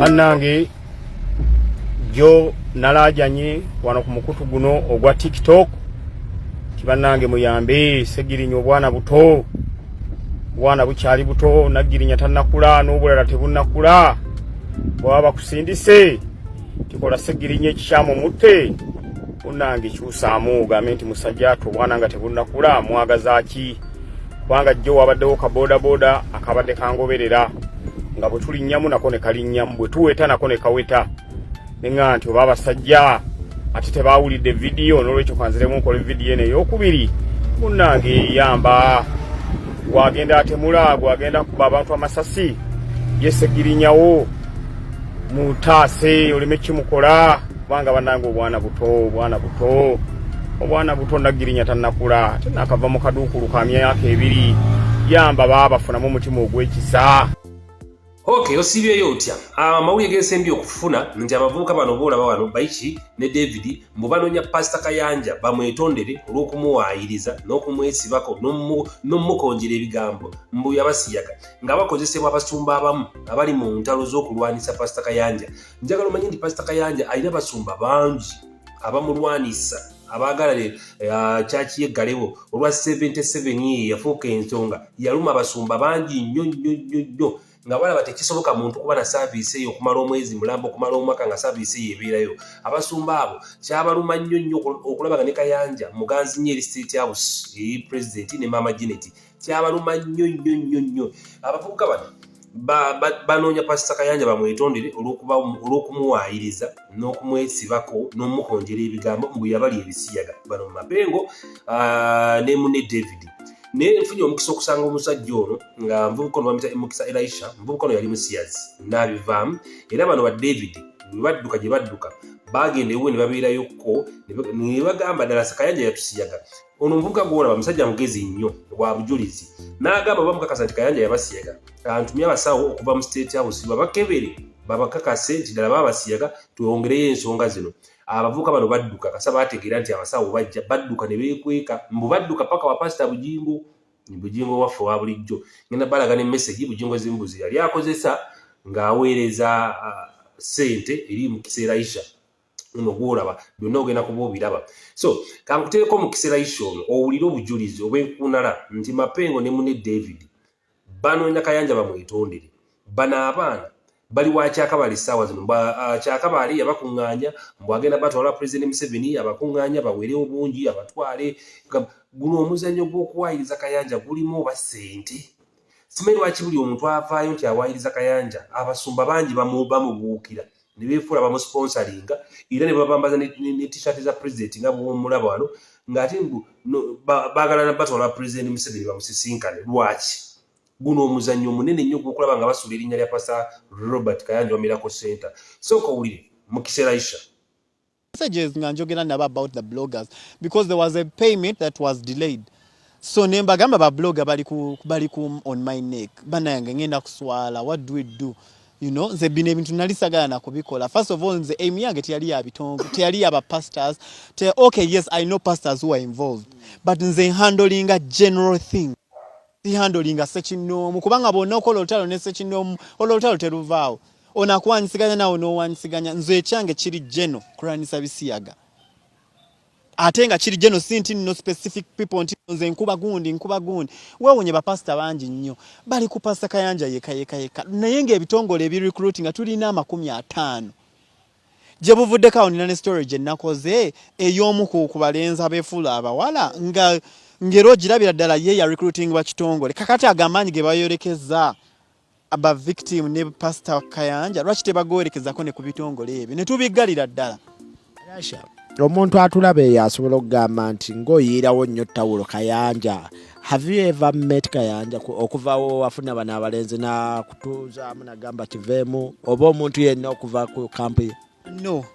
bannange jo nalajanye wano ku mukutu guno ogwa TikTok kibannange muyambe Segirinya obwana buto bwana bukyali buto Nagirinya tannakula n'obulala tebunnakula bwaba kusindise tikola Segirinya ekishamu mutte unange kyusaamu gamenti musajjato bwana nga tebunnakula mwagazaaki kubanga jo wabaddewo ka boda akabadde kangoberera nga bwe tulinnyamu nako ne kalinnyamu bwe tuweta nako ne kaweta nenga nti oba abasajja ate tebaawulidde vidiyo n'olwekyo kanziremu nkola vidiyo eno ey'okubiri munnange yamba gwagenda atemula gwagenda kuba abantu amasasi ye Segirinyawo mutaase oleme kimukola kubanga bannange obwana buto Nagirinya tannakula tenakava mu kaduukulu ka myaka 2 yamba baabafunamu omutima ogw'ekisa. Okay, osibyeyo otya. Amawulire gesembi okufuna nti abavubuka bano boolaba wano Baichi ne David mubanonya Pastor Kayanja bamwetondede olw'okumuwaayiriza n'okumwesibako n'omukonjera ebigambo mbu yabasiyaga nga bakozesebwa abasumba abamu abali mu ntalo z'okulwanisa Pastor Kayanja. Njagala omanyi nti Pastor Kayanja alina basumba bangi abamulwanisa abagala church ye Galewo olwa 77 ye yafuuka ensonga yaluma abasumba bangi nnyo nga wala batekisoboka muntu kuba na service eyo okumala omwezi mulambo okumala omwaka nga service eyo ebeerayo abasumba abo kyabaluma nnyo okulabaga ne Kayanja muganzi nnyo eri State House president ne Mama Janet kyabaluma nnyo abavubuka bano banoonya Pastor Kayanja bamwetondere olw'okumuwaayiriza n'okumwesibako n'omukonjera ebigambo mbu yabali ebisiyaga bano mu mapengo ne munne David ne mfunye omukisa okusanga omusajja ono nga mvubuka ono bamita Mukisa Elisha mvubuka ono yali musiyazi n'abivaamu era bano ba David badduka gye badduka bagenda ewe ne babeerayokko ne bagamba ddala Kayanja yatusiyaga ono omuvubuka gw'olaba musajja mugezi nnyo wa bujulizi n'agamba bamukakasa nti Kayanja yabasiyaga antumye abasawo okuva mu State House babakebere babakakase nti ddala babasiyaga twongereyo ensonga zino abavuka bano badduka kasa bategeera nti abasawo bajja badduka ne beekweka mbu badduka paka wa Pastor Bujingo waffe wa bulijjo ngenda balaga ne message Bujingo zimbuzi yali akozesa ng'aweereza sente eri Mukisa Elisha ono gwolaba byonna ogenda kuba obiraba so kankuteeko Mukisa Elisha ono owulire obujulizi obw'enkunala nti Mapengo ne munne David banoonya Kayanja bamwetondere bano abaana bali wa Kyakabali sawa zino Kyakabali yabakuŋŋaanya mbwagenda batwala President Museveni abakuŋŋaanya bawere obungi abatwale guno omuzannyo gw'okuwaayiriza Kayanja gulimu oba ssente simanyi lwaki buli omuntu avaayo nti awaayiriza Kayanja abasumba bangi bamubuukira ne beefuula bamusponsoringa era ne babambaza ne t-shirt za president nga bw'omulaba wano ng'ate baagala batwala President Museveni bamusisinkane lwaki guno omuzannyo munene nnyo gw'okulaba nga basula erinnya lya Pastor Robert Kayanja wa Miracle Center. Sooka owulire Mukisa Elisha. Messages nganjogera nabo about the bloggers because there was a payment that was delayed. So nembagamba ba blogger bali ku on my neck. Banange ngenda kuswala, what do we do? You know, nze bine ebintu nalisagana kubikola. First of all, nze aim yange tiyali ya bitongo, tiyali ya ba pastors. Okay, yes, I know pastors who are involved, but nze handling a general thing. Handling a sechinomu kubanga bonna okola olutalo ne sechinomu olutalo teruvaawo onakwanyisiganya nawo n'owanyisiganya nze ekyange kiri geno kulwanisa bisiyaga ate nga kiri geno sinti no specific people nti nze nkuba gundi weewonye bapasita bangi nnyo bali ku Pastor Kayanja yeka naye ng'ebitongole ebirecruiting nga tulina 50 gye buvuddeko awo nina ne storage ennakoze ey'omu ku balenzi abeefuula abawala nga ngero girabira ddala ye ya recruiting wa kitongole kakati agamanyi ge bayolekeza aba victim ne Pastor Kayanja lwaki tebagowerekezako ne ku bitongole ebyo ne tubiggalira ddala omuntu atulabe yasobola okugamba nti ng'oyiirawo nnyo ttawulo Kayanja. Have you ever met Kayanja okuvawo wafuna bano abalenzi nakutuuzaamu nagamba kiveemu oba omuntu yenna okuva ku kampu ye? No,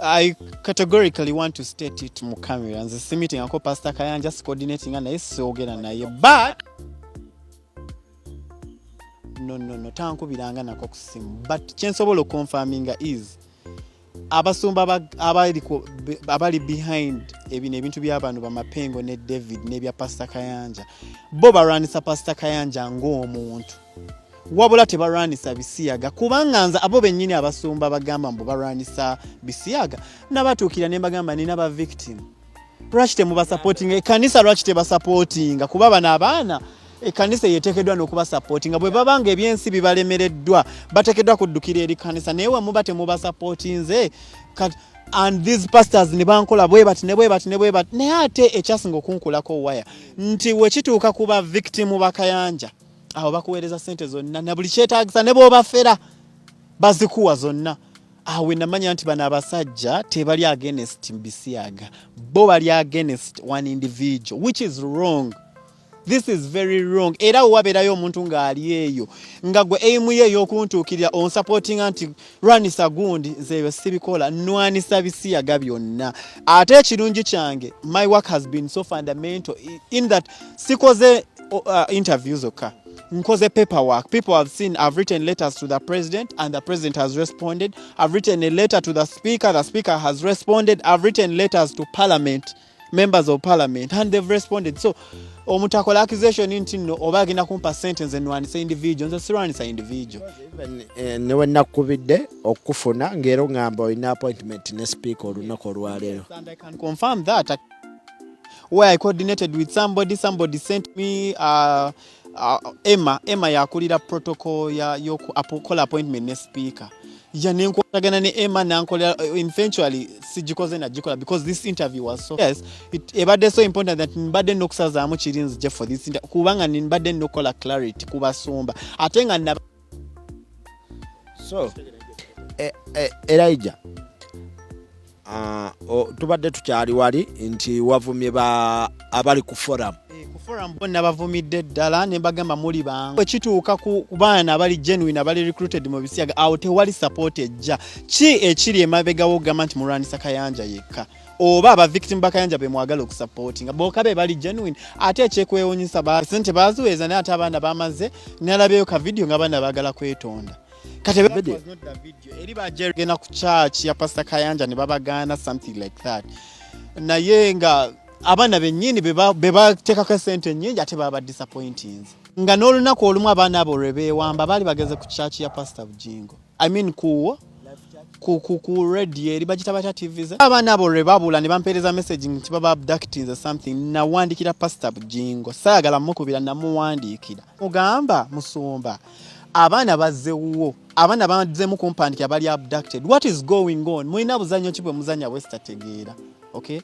I categorically want to state it mu camera. Nze si meeting ako Pastor Kayanja just coordinating naye soogera naye but no tankubiranga nako ku simu but kyensobola confirming is abasumba abali behind ebino ebintu by'abantu bamapengo ne David ne bya Pastor Kayanja bo baranisa Pastor Kayanja ng'omuntu wabula tebalwanisa bisiyaga kubanga nze abo bennyini abasumba bagamba mbu balwanisa bisiyaga nabatuukira ne mbagamba nina ba victim lwaki temubasupportinga ekkanisa lwaki tebasupportinga kuba bano abaana ekkanisa yeteekeddwa n'okubasupportinga bwe babanga ebyensi bibalemereddwa bateekeddwa kuddukira eri kkanisa naye wemuba temubasupportinze and these pastors ne bankola bwe bati ne bwe bati ne bwe bati naye ate ekyasinga okunkulako waya nti wekituuka kuba victim ba Kayanja aho bakuweereza ssente zonna na buli kyetaagisa ne bw'obafera bazikuwa zonna awe namanya nti bano abasajja tebali against bisiyaga bo bali against one individual which is wrong. This is very wrong. Era wabeerayo omuntu ng'ali eyo nga gwe aimu ye y'okuntuukirira on supporting anti lwanisa gundi nze sibikola nnwanisa bisiyaga byonna ate ekirungi kyange my work has been so fundamental in that sikoze interviews okka nkoze paperwork. People have seen I've written letters to the president and the president has responded. I've written a letter to the speaker has responded. I've written letters to parliament, members of parliament, and they've responded. So omutakola accusation nti no oba agenda kumpa sentence ennwanisa individual nze sirwanisa individual ne wenakubidde okufuna ngero ngamba olina appointment ne speaker olunaku olwaleero. And I can confirm that where I coordinated with somebody sent me Emma yakulira protocol y'okukola appointment ne speaker ya nenkwatagana ne Emma nankola eventually sijikoze najikola because this interview was so ebadde so important that mbadde nokusazaamu kirinzi je for this kubanga mbadde nokola clarity kubasumba ate nga so Elijah tubadde tukyali wali nti wavumye abali ku forum forum bonna bavumidde ddala ne bagamba muli bangu ekituuka ku baana abali genuine abali recruited mu bisiyaga awo tewali support ejja ki ekiri emabegawo ogamba nti mulwanisa Kayanja yekka oba aba victim ba Kayanja be mwagala okusupportinga boka be bali genuine ate ekyekwewunyisa ba sente baziweza naye ate abaana bamaze nalabeyo ka video nga abaana bagala kwetonda kati video eri bajergena ku church ya Pastor Kayanja ne babagana something like that naye nga abaana bennyini bebateekako sente nnyingi ate baba disappointing nga n'olunaku olumu abaana abo lwe beewamba baali bageze ku church ya Pastor Bujingo ku radio eri bagita bata TVs abaana abo lwe babula ne bampeereza message nti baba abducting something nawandikira Pastor Bujingo saagala mukubira namuwandiikira mugamba musumba abaana bazzewuwo abaana bazzemu kumpandikira bali abducted what is going on mulina buzanyo ki bwe muzanya bwesitategeera okay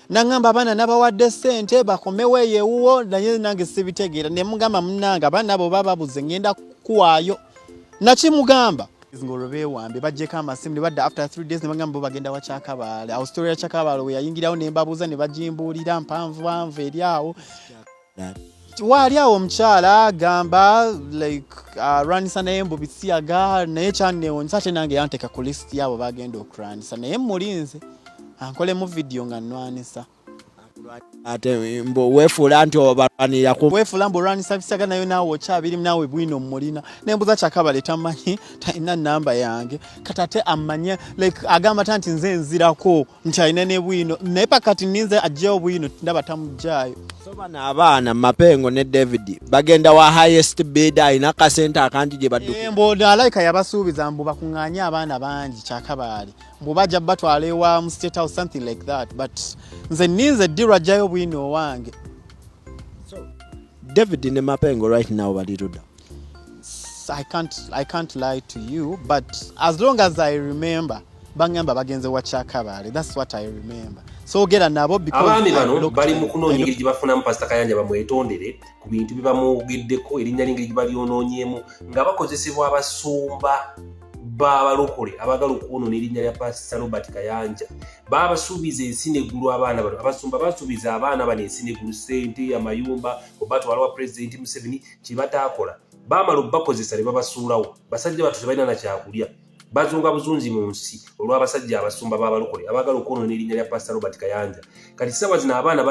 nangamba abaana nabawadde ssente bakomewo yewuwo naye nange sibitegeera ne mugamba munnanga abaana abo bababuze ngenda kuwaayo nakimugamba ngolo beewambe bajjeko amasimu ne badda after 3 days ne bagamba bagenda wa Kyakabaale awo story ya Kyakabaale we yayingirawo ne mbabuuza ne bagimbuulira mpanvu eri awo waali awo omukyala agamba like lwanisa naye mbu bisiyaga naye kyanneewuunyisa ate nange yanteeka ku list yaabo bagenda okulwanisa naye mulinze ankolemu video nga nnwanisa ate mbo wefuula nti obalwanira ku wefuula mbu olwanisa bisiyaga nayo naawe okyabirimu naawe bwino mmulina nembuza Kyakabaale tamanyi talina namba yange kati ate amanye like agamba nti nze nzirako nti alina ne bwino naye pakati ninze ajjayo bwino ndaba tamugjayo sobana abaana Mapengo ne David bagenda wa highest bidder alina kasente akanti gye badduka mbo alayika yabasuubiza mbu bakuŋŋaanye abaana bangi Kyakabaale mbu bajja batwala ewa mu state house something like that but nze ninze ddirwa ajjayo bwino wange so David ne Mapengo right now bali Luda. I can't lie to you but as long as I remember bangamba bagenze wa Kyakabaale that's what I remember so gera nabo because abaami bano bali mu kunoonya engeri gye bafunamu Pastor Kayanja bamwetondere ku bintu bye bamuwogeddeko erinnya ly'engeri gye balyonoonyeemu nga bakozesebwa abasumba b'abalokole abagala okwonoona erinnya lya Pastor Robert Kayanja baba basuubiza ensi n'eggulu abaana bano abasumba basuubiza abaana bano ensi n'eggulu ssente amayumba obatwala wa President Museveni kye bataakola baamala obbakozesa ne babasuulawo basajja batu tebalina na kyakulya bazunga buzunzi mu nsi olw'abasajja abasumba b'abalokole abagala okwonoona erinnya lya Pastor Robert Kayanja kati ssaawa zino abaana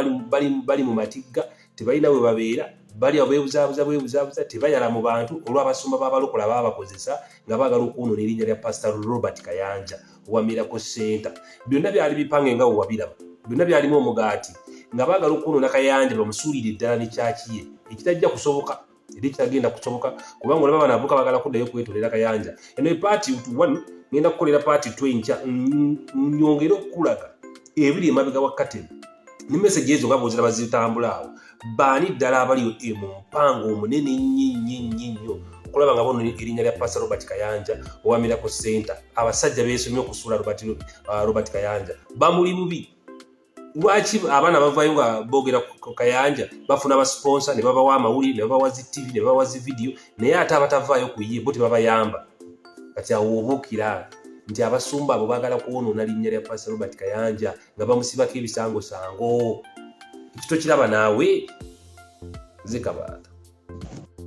bali mu matigga tebalina we babeera bali bwebuzabuza tebayala mu bantu olw'abasumba b'abalokole ababa bakozesa nga bagala okwonoona erinnya lya Pastor Robert Kayanja owa Miracle Center byonna byali bipange nga wabiraba byonna byalimu omugaati nga bagala okwonoona Kayanja bamusuulire eddala ne kyaki ye ekitajja kusoboka eri kyagenda kusoboka kubanga olaba banavuka bagala kuddayo kwetolera Kayanja. Eno party 1 ngenda kukolera party 2 enkya nyongera okulaga ebiri emabega wa Kateni ne message ezo nga bozira bazitambula awo baani ddala abaliyo mu mpango omunene nnyo kulaba nga bono erinnya lya Pastor Robert Kayanja owa Miracle Center abasajja beesomye okusuula Robert Kayanja bamuli bubi. Lwaki abaana bavayo nga boogera ku Kayanja bafuna abasponsor ne babawa amawulire ne babawa zi TV ne babawa zi video naye ate abatavaayo ku ye bo tebabayamba. Kati awo obuukira nti abasumba abo baagala kuwonoona linnya lya Pastor Robert Kayanja nga bamusibako ebisangosango. Ekito kiraba naawe zikabaata.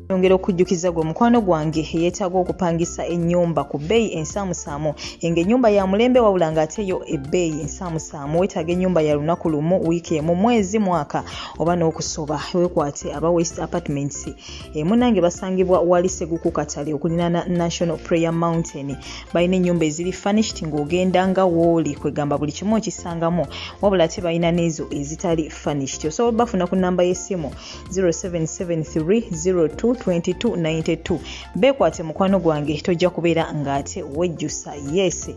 Yongera okujjukiza gwe mukwano gwange yeetaaga okupangisa ennyumba ku bbeeyi ensaamusaamu ng'ennyumba ya mulembe wabula ng'ateyo ebbeeyi ensaamusaamu. Weetaaga ennyumba ya lunaku lumu, wiiki emu, mwezi, mwaka oba n'okusoba. Weekwate aba West Apartments. Munnange basangibwa wali Seguku Katale okulinaana National Prayer Mountain. Balina ennyumba eziri furnished ng'ogenda nga wooli kwegamba buli kimu okisangamu wabula ate balina n'ezo ezitali furnished. Osobola bafuna ku nnamba y'essimu 0773022292. Beekwate mukwano gwange tojja kubeera ng'ate wejjusa. Yes.